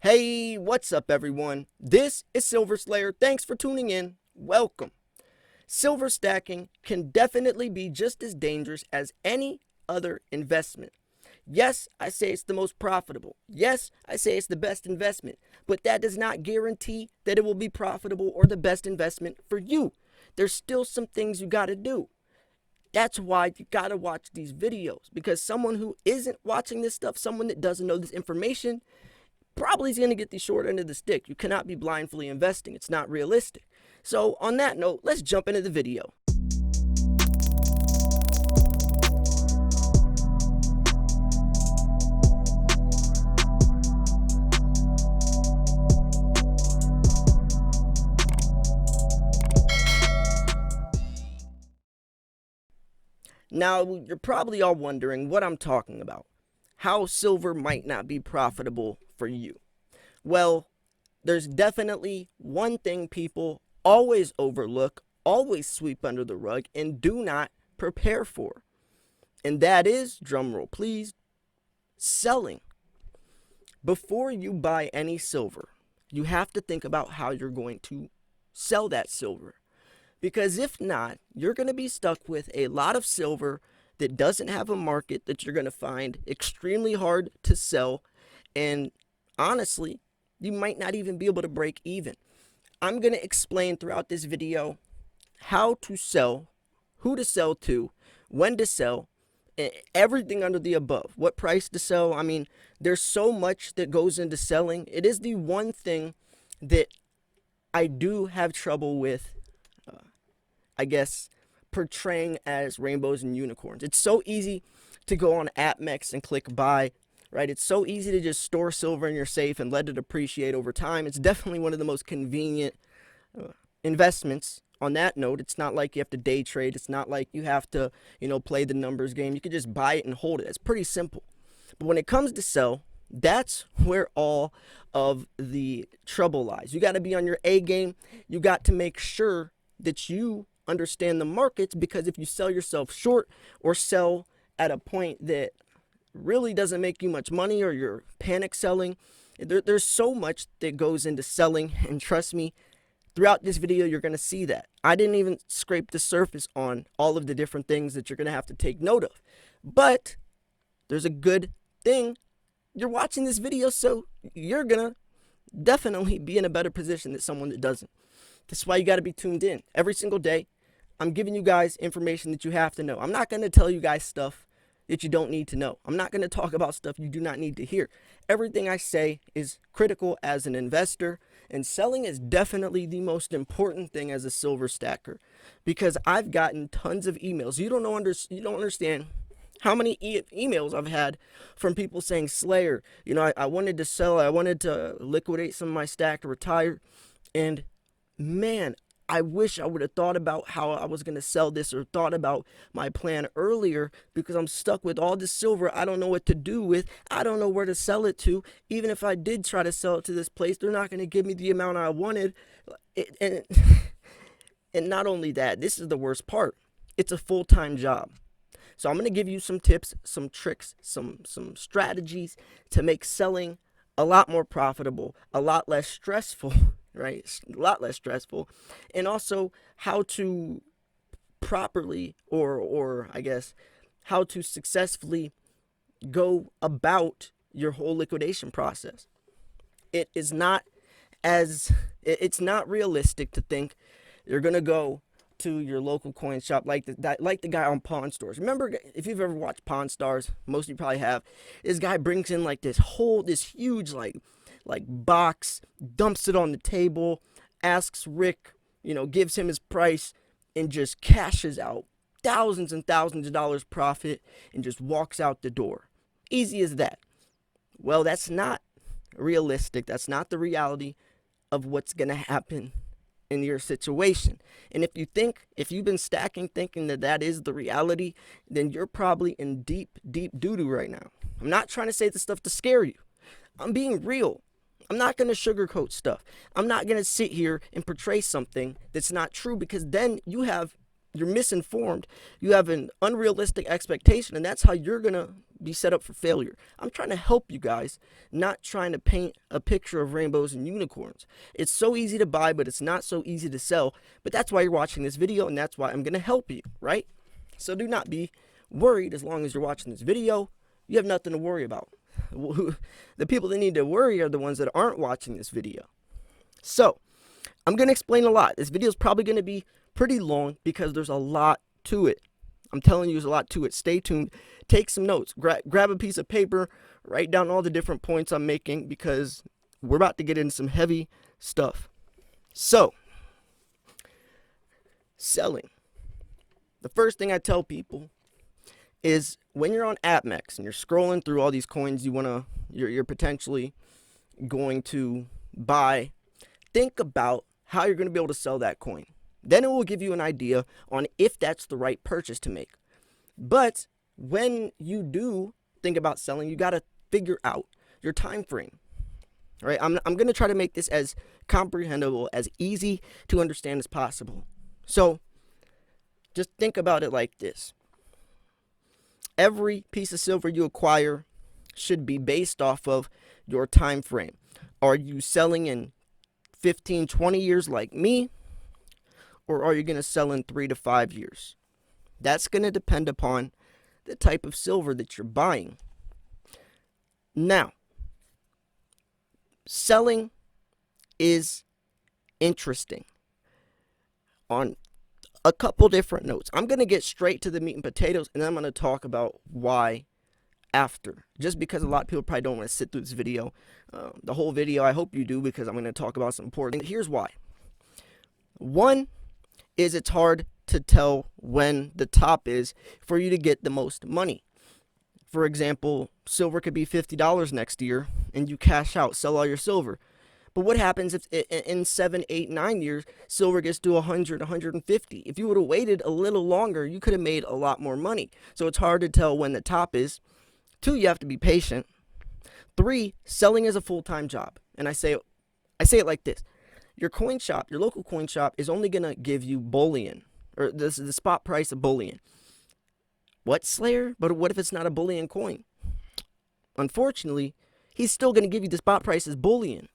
Hey, what's up, everyone? This is Silver Slayer. Thanks for tuning in. Welcome. Silver stacking can definitely be just as dangerous as any other investment. Yes, I say it's the most profitable. Yes, I say it's the best investment, but that does not guarantee that it will be profitable or the best investment for you. There's still some things you got to do. That's why you got to watch these videos, because someone who isn't watching this stuff, someone that doesn't know this information, probably is going to get the short end of the stick. You cannot be blindly investing. It's not realistic. So on that note, let's jump into the video. Now, you're probably all wondering what I'm talking about. How silver might not be profitable for you. Well, there's definitely one thing people always overlook, always sweep under the rug, and do not prepare for. And that is, drumroll please, selling. Before you buy any silver, you have to think about how you're going to sell that silver. Because if not, you're going to be stuck with a lot of silver that doesn't have a market, that you're going to find extremely hard to sell. And honestly, you might not even be able to break even. I'm going to explain throughout this video how to sell, who to sell to, when to sell, everything under the above. What price to sell. I mean, there's so much that goes into selling. It is the one thing that I do have trouble with, I guess, portraying as rainbows and unicorns. It's so easy to go on AppMex and click buy, right? It's so easy to just store silver in your safe and let it appreciate over time. It's definitely one of the most convenient investments. On that note, it's not like you have to day trade. It's not like you have to, play the numbers game. You can just buy it and hold it. It's pretty simple. But when it comes to sell, that's where all of the trouble lies. You got to be on your A game. You got to make sure that you understand the markets, because if you sell yourself short or sell at a point that really doesn't make you much money, or you're panic selling, there's so much that goes into selling. And trust me, throughout this video, you're going to see that. I didn't even scrape the surface on all of the different things that you're going to have to take note of. But there's a good thing. You're watching this video, so you're going to definitely be in a better position than someone that doesn't. That's why you got to be tuned in every single day. I'm giving you guys information that you have to know. I'm not going to tell you guys stuff that you don't need to know. I'm not going to talk about stuff you do not need to hear. Everything I say is critical as an investor, and selling is definitely the most important thing as a silver stacker, because I've gotten tons of emails. You don't understand how many emails I've had from people saying, Slayer, I wanted to sell, I wanted to liquidate some of my stack to retire, and man, I wish I would have thought about how I was going to sell this, or thought about my plan earlier, because I'm stuck with all this silver I don't know what to do with. I don't know where to sell it to. Even if I did try to sell it to this place, they're not going to give me the amount I wanted. And, and not only that, this is the worst part. It's a full-time job. So I'm going to give you some tips, some tricks, some strategies to make selling a lot more profitable, a lot less stressful, right? A lot less stressful. And also how to properly, or I guess how to successfully go about your whole liquidation process. It's not realistic to think you're going to go to your local coin shop like the guy on Pawn Stars. Remember, if you've ever watched Pawn Stars, most of you probably have. This guy brings in like this huge box, dumps it on the table, asks Rick, gives him his price, and just cashes out thousands and thousands of dollars profit and just walks out the door. Easy as that. Well, that's not realistic. That's not the reality of what's going to happen in your situation. And if you've been stacking thinking that is the reality, then you're probably in deep doo-doo right now. I'm not trying to say this stuff to scare you. I'm being real. I'm not going to sugarcoat stuff. I'm not going to sit here and portray something that's not true, because then you have you're misinformed, you have an unrealistic expectation, and that's how you're going to be set up for failure. I'm trying to help you guys, not trying to paint a picture of rainbows and unicorns. It's so easy to buy, but it's not so easy to sell. But that's why you're watching this video, and that's why I'm going to help you, right? So do not be worried. As long as you're watching this video, you have nothing to worry about. The people that need to worry are the ones that aren't watching this video. So I'm going to explain a lot. This video is probably going to be pretty long because there's a lot to it. I'm telling you, there's a lot to it. Stay tuned. Take some notes. Grab a piece of paper. Write down all the different points I'm making because we're about to get into some heavy stuff. So, selling. The first thing I tell people is when you're on AppMex and you're scrolling through all these coins you're potentially going to buy, think about how you're going to be able to sell that coin. Then it will give you an idea on if that's the right purchase to make. But when you do think about selling, you got to figure out your time frame. Right? I'm going to try to make this as comprehensible, as easy to understand as possible. So just think about it like this. Every piece of silver you acquire should be based off of your time frame. Are you selling in 15, 20 years like me? Or are you going to sell in 3 to 5 years? That's going to depend upon the type of silver that you're buying. Now, selling is interesting on a couple different notes. I'm going to get straight to the meat and potatoes, and then I'm going to talk about why after. Just because a lot of people probably don't want to sit through this video. The whole video, I hope you do, because I'm going to talk about some important things. Here's why. One is it's hard to tell when the top is for you to get the most money. For example, silver could be $50 next year, and you cash out, sell all your silver. But what happens if in 7, 8, 9 years, silver gets to 100, 150? If you would have waited a little longer, you could have made a lot more money. So it's hard to tell when the top is. 2, you have to be patient. 3, selling is a full-time job. And I say it like this. Your coin shop, your local coin shop, is only going to give you bullion, or this is the spot price of bullion. What, Slayer? But what if it's not a bullion coin? Unfortunately, he's still going to give you the spot price as bullion.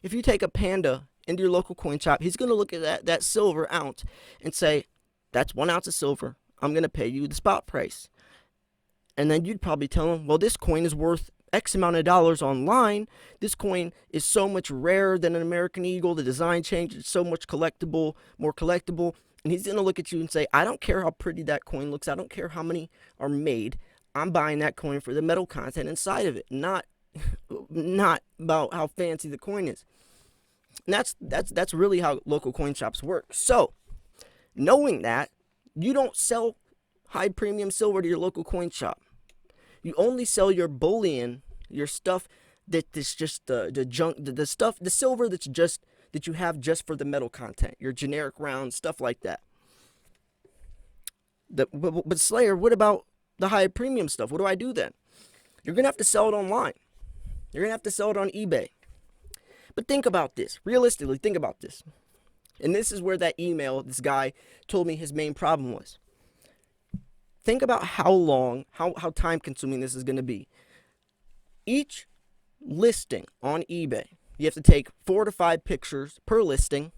If you take a panda into your local coin shop, he's going to look at that silver ounce and say, that's 1 ounce of silver. I'm going to pay you the spot price. And then you'd probably tell him, well, this coin is worth X amount of dollars online. This coin is so much rarer than an American Eagle. The design change is so much more collectible. And he's going to look at you and say, I don't care how pretty that coin looks. I don't care how many are made. I'm buying that coin for the metal content inside of it, not about how fancy the coin is. And that's really how local coin shops work. So, knowing that, you don't sell high premium silver to your local coin shop. You only sell your bullion, your stuff that's just the junk, the stuff, the silver that you have just for the metal content, your generic rounds, stuff like that. But Slayer, what about the high premium stuff? What do I do then? You're going to have to sell it online. You're going to have to sell it on eBay. But think about this. Realistically, think about this. And this is where that email, this guy told me his main problem was. Think about how long, how time consuming this is going to be. Each listing on eBay, you have to take 4 to 5 pictures per listing,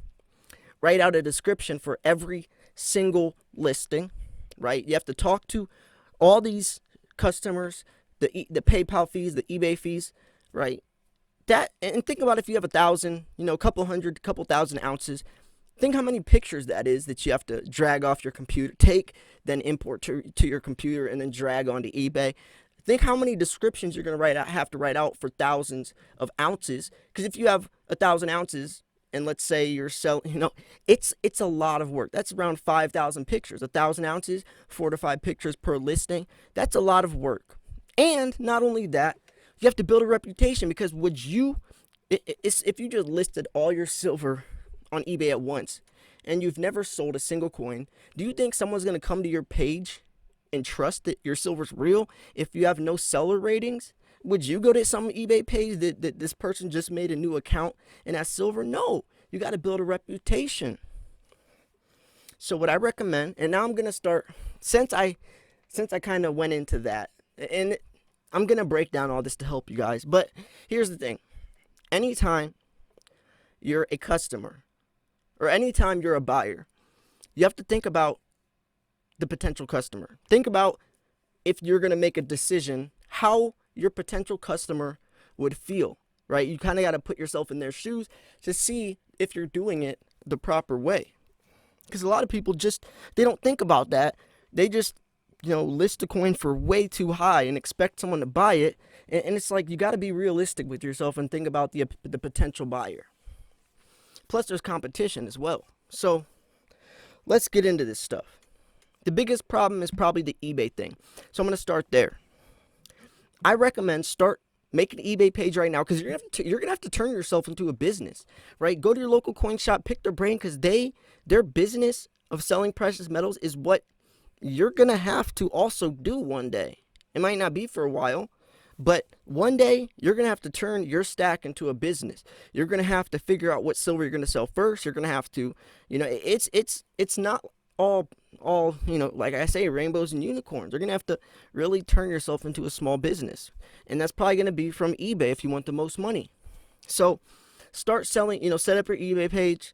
write out a description for every single listing, right? You have to talk to all these customers, the PayPal fees, the eBay fees, right? That, and think about if you have 1,000, a couple thousand ounces. Think how many pictures that is that you have to drag off your computer, take, then import to your computer, and then drag onto eBay. Think how many descriptions you're going to have to write out for thousands of ounces. Because if you have 1,000 ounces, and let's say you're selling, it's a lot of work. That's around 5,000 pictures. 1,000 ounces, 4 to 5 pictures per listing. That's a lot of work. And not only that, you have to build a reputation, because if you just listed all your silver on eBay at once and you've never sold a single coin, do you think someone's going to come to your page and trust that your silver's real if you have no seller ratings? Would you go to some eBay page that this person just made a new account and has silver? No, you got to build a reputation. So what I recommend, and now I'm gonna start, since I kind of went into that, and I'm gonna break down all this to help you guys. But here's the thing: anytime you're a customer, or anytime you're a buyer, you have to think about the potential customer. Think about, if you're gonna make a decision, how your potential customer would feel, right? You kind of got to put yourself in their shoes to see if you're doing it the proper way. Because a lot of people just, they don't think about that. They just, list a coin for way too high and expect someone to buy it. And it's like, you got to be realistic with yourself and think about the potential buyer. Plus, there's competition as well. So let's get into this stuff. The biggest problem is probably the eBay thing. So I'm going to start there. I recommend make an eBay page right now, because you're gonna have to turn yourself into a business, right? Go to your local coin shop, pick their brain, because their business of selling precious metals is what you're gonna have to also do one day. It might not be for a while, but one day you're gonna have to turn your stack into a business. You're gonna have to figure out what silver you're gonna sell first. You're gonna have to, it's not all like I say, rainbows and unicorns. You're gonna have to really turn yourself into a small business, and that's probably gonna be from eBay if you want the most money. So start selling, set up your eBay page,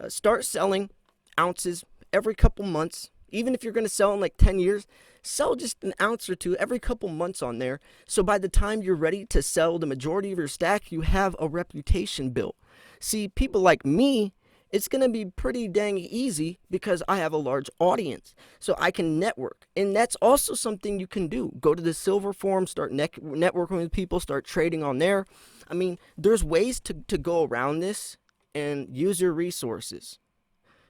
start selling ounces every couple months. Even if you're gonna sell in like 10 years, sell just an ounce or two every couple months on there, so by the time you're ready to sell the majority of your stack, you have a reputation built. See, people like me, it's going to be pretty dang easy because I have a large audience, so I can network. And that's also something you can do. Go to the silver forum, start networking with people, start trading on there. I mean, there's ways to go around this, and use your resources.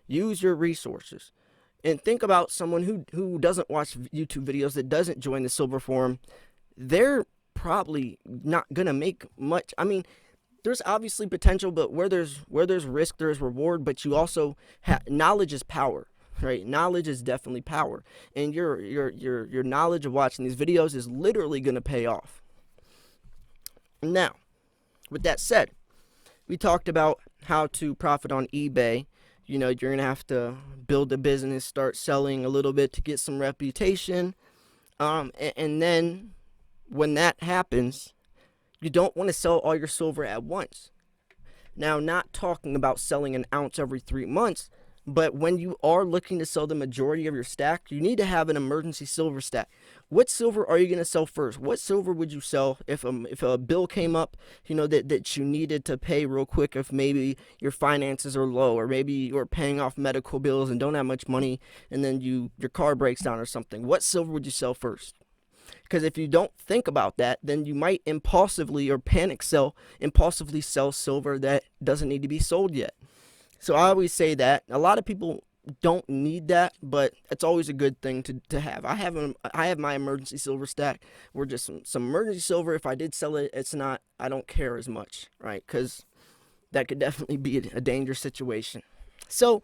Use your resources. And think about someone who doesn't watch YouTube videos, that doesn't join the silver forum. They're probably not going to make much. I mean, there's obviously potential, but where there's risk, there's reward. But you also knowledge is power, right? Knowledge is definitely power, and your knowledge of watching these videos is literally going to pay off. Now, with that said, we talked about how to profit on eBay. You're going to have to build a business, start selling a little bit to get some reputation, and then when that happens, you don't want to sell all your silver at once. Now, not talking about selling an ounce every 3 months, but when you are looking to sell the majority of your stack, you need to have an emergency silver stack. What silver are you going to sell first? What silver would you sell if a bill came up, that you needed to pay real quick, if maybe your finances are low, or maybe you're paying off medical bills and don't have much money, and then your car breaks down or something? What silver would you sell first? Because if you don't think about that, then you might impulsively sell silver that doesn't need to be sold yet. So I always say that. A lot of people don't need that, but it's always a good thing to have. I have my emergency silver stack. We're just some emergency silver. If I did sell it, I don't care as much, right? Because that could definitely be a dangerous situation. So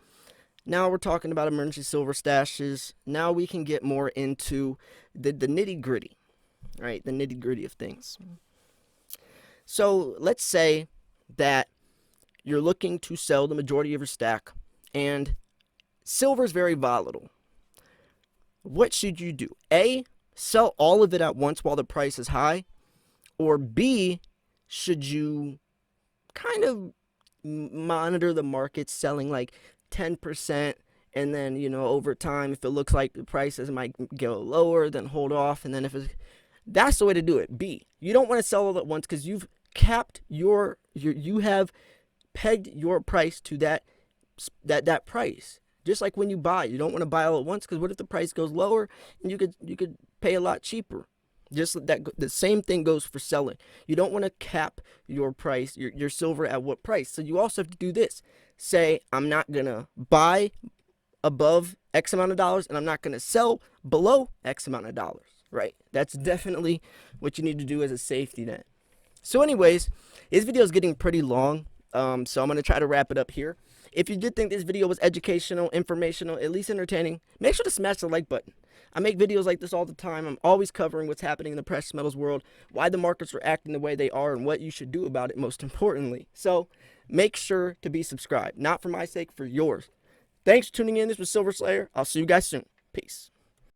now we're talking about emergency silver stashes. Now we can get more into the nitty gritty, right? The nitty gritty of things. So let's say that you're looking to sell the majority of your stack, and silver is very volatile. What should you do? A, sell all of it at once while the price is high, or B, should you kind of monitor the market, selling like 10%, and then over time, if it looks like the prices might go lower, then hold off. And then that's the way to do it. B, you don't want to sell all at once, because you've capped you have pegged your price to that price. Just like when you buy, you don't want to buy all at once, because what if the price goes lower and you could pay a lot cheaper? Just that, the same thing goes for selling. You don't want to cap your price, your silver at what price. So you also have to do this. Say, I'm not going to buy above X amount of dollars, and I'm not going to sell below X amount of dollars, right? That's definitely what you need to do as a safety net. So anyways, this video is getting pretty long, so I'm going to try to wrap it up here. If you did think this video was educational, informational, at least entertaining, make sure to smash the like button. I make videos like this all the time. I'm always covering what's happening in the precious metals world, why the markets are acting the way they are, and what you should do about it, most importantly. So make sure to be subscribed, not for my sake, for yours. Thanks for tuning in. This was Silver Slayer. I'll see you guys soon. Peace.